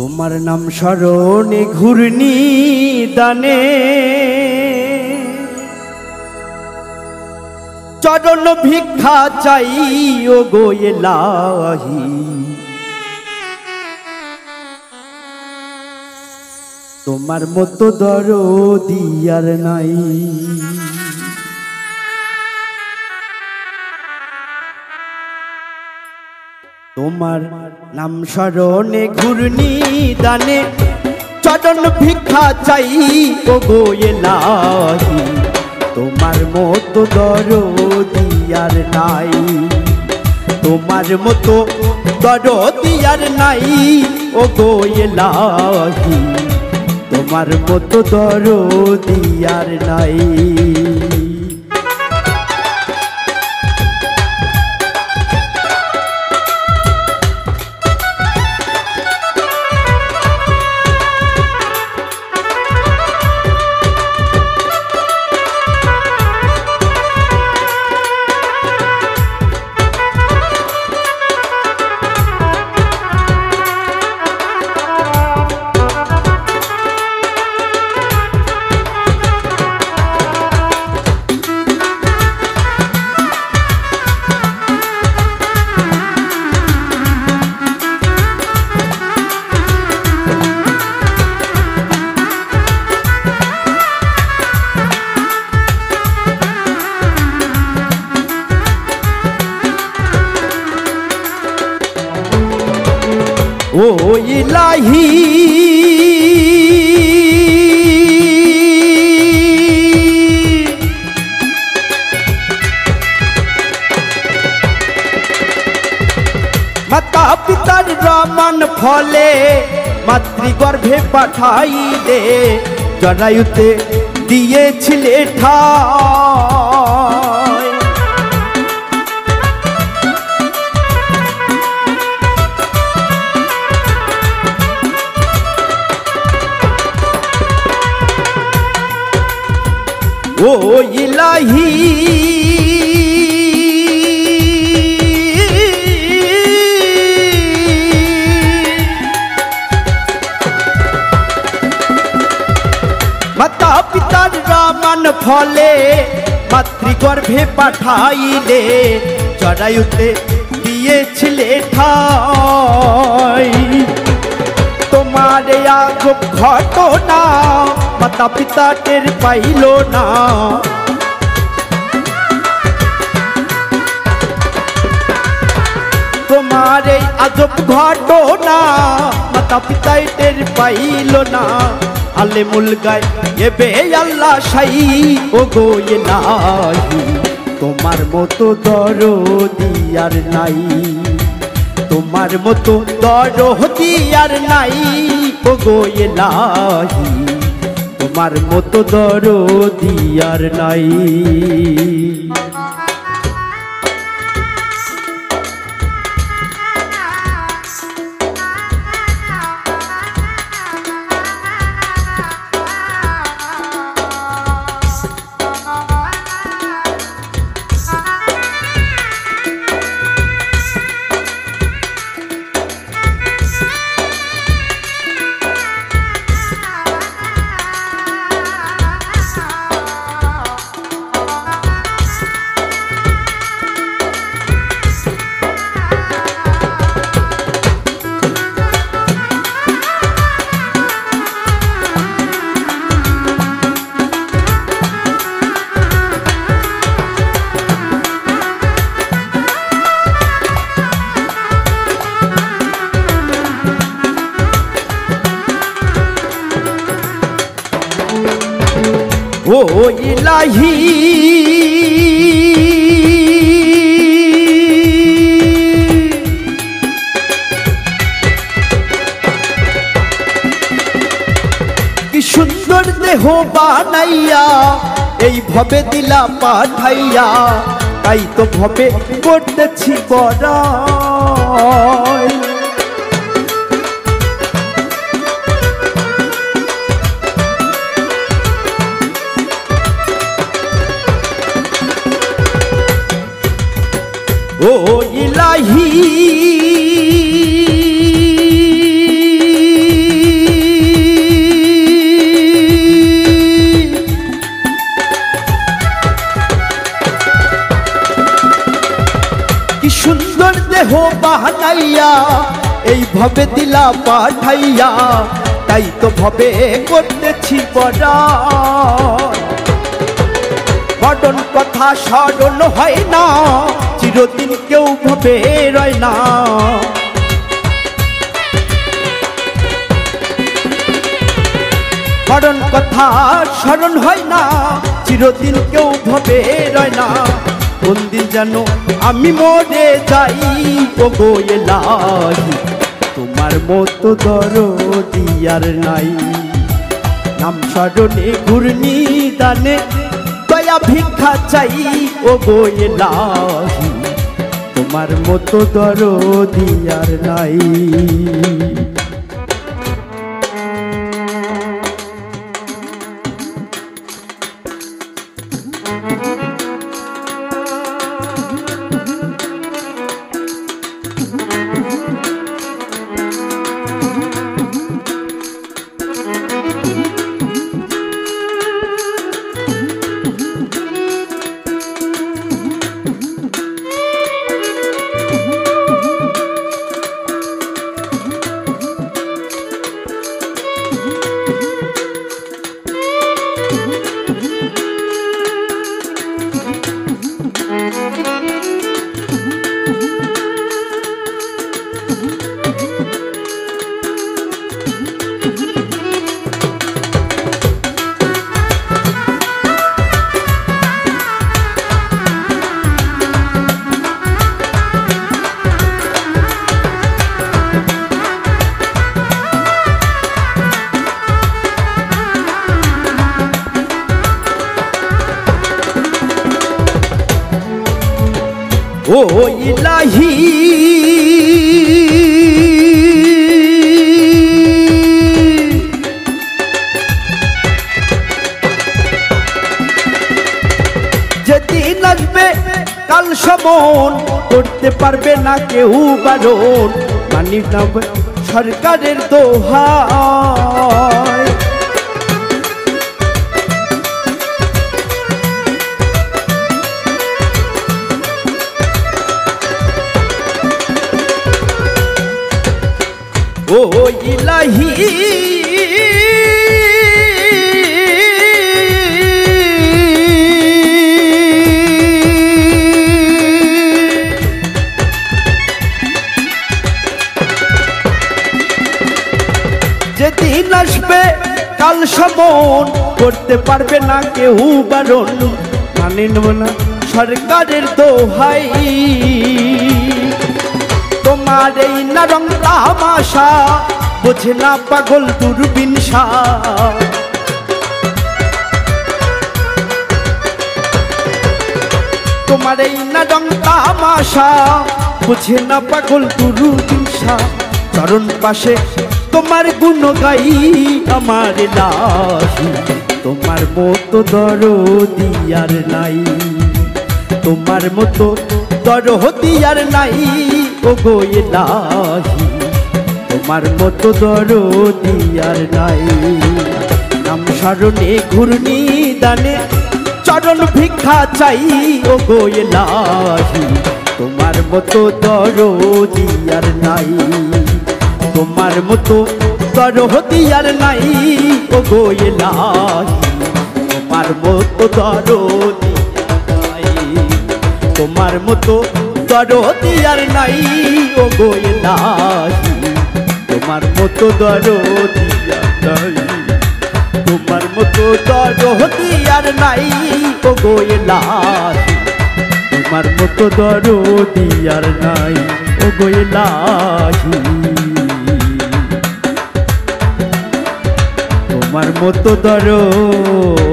তোমার নাম স্মরণে ঘূর্ণি দানে চরণ ভিক্ষা চাই ও গো এলাহি। তোমার মতো দরদি আর নাই। তোমার নাম স্মরণে ঘূর্ণি দানে চরণ ভিক্ষা চাই ও গো এলাহি। তোমার মতো দরদি আর নাই। তোমার মতো দরদি আর নাই ও গো এলাহি। তোমার মতো দরদি আর নাই। ও ইলাহি মাতা পিতার রমান ফলে মাতৃগর্ভে পাঠাই দে জরায়ুতে দিয়েছিলে ঠাই। ও ইলাহি মাতা পিতার রমান ফলে মাতৃগর্ভে পাঠাইলে জরায়ুতে দিয়েছিলে ঠাই। তোমার আজব ঘটনা মাতা পিতা টের পাইল না। তোমার এই আজব ঘটনা মাতা পিতাই টের পাইল না। আলেমুল গায়েবে আল্লাহ শাই ও গো এলাহি। তোমার মতো দরদি আর নাই। তোমার মতো দরদি আর নাই ও গো এলাহি। তোমার মতো দরদি আর নাই। ও ইলাহি কি সুন্দর দেহ বানাইয়া এই ভবে দিলা পাঠাইয়া। তাই তো ভবে করতেছি বড়াই। ও ইলাহি দেহ বানাইয়া এইভাবে দিলা পাঠাইয়া তাই তো ভবে করতেছি বড়ন কথা স্মরণ হয় না চিরদিন কেউ ভবে রয় না বড়ন কথা স্মরণ হয় না চিরদিন কেউ ভবে রয় না কোন দিন যেন আমি মরে যাই ও গো এলাহি তোমার মতো দরদি আর নাই নাম স্মরণে ঘূর্ণি দানে দয়া ভিক্ষা চাই ও গো এলাহি তোমার মতো দরদি আর নাই ও ইলাহি যেদিন আসবে কাল সমন করতে পারবে না কেউ বারণ মানি না সরকারের দোহাই ও ইলাহি যেদিন আসবে কাল সমন করতে পারবে না কেউ বারণ মানে নেব না সরকারের দোহাই তোমার এই নরম তামাশা বোঝে না পাগল দূরবীন তোমার এই নরম তামাশা বোঝে না পাগল দূরবীন চরণ পাশে তোমার গুণ গাই আমার লাহি তোমার মতো দরদি আর নাই তোমার মতো দরদি আর নাই ও গো এলাহি তোমার মতো দরদি আর নাই নাম স্মরণে ঘূর্ণি দানে চরণ ভিক্ষা চাই ও গো এলাহি তোমার মতো দরদি আর নাই তোমার মতো দরদি আর নাই ও গো এলাহি তোমার মতো দরদি তোমার মতো দরদি আর নাই ও গো এলাহি তোমার মতো দরদি আর নাই তোমার মতো দরদি আর নাই ও গো এলাহি তোমার মতো দরদি আর নাই ও গো এলাহি তোমার মতো দরদি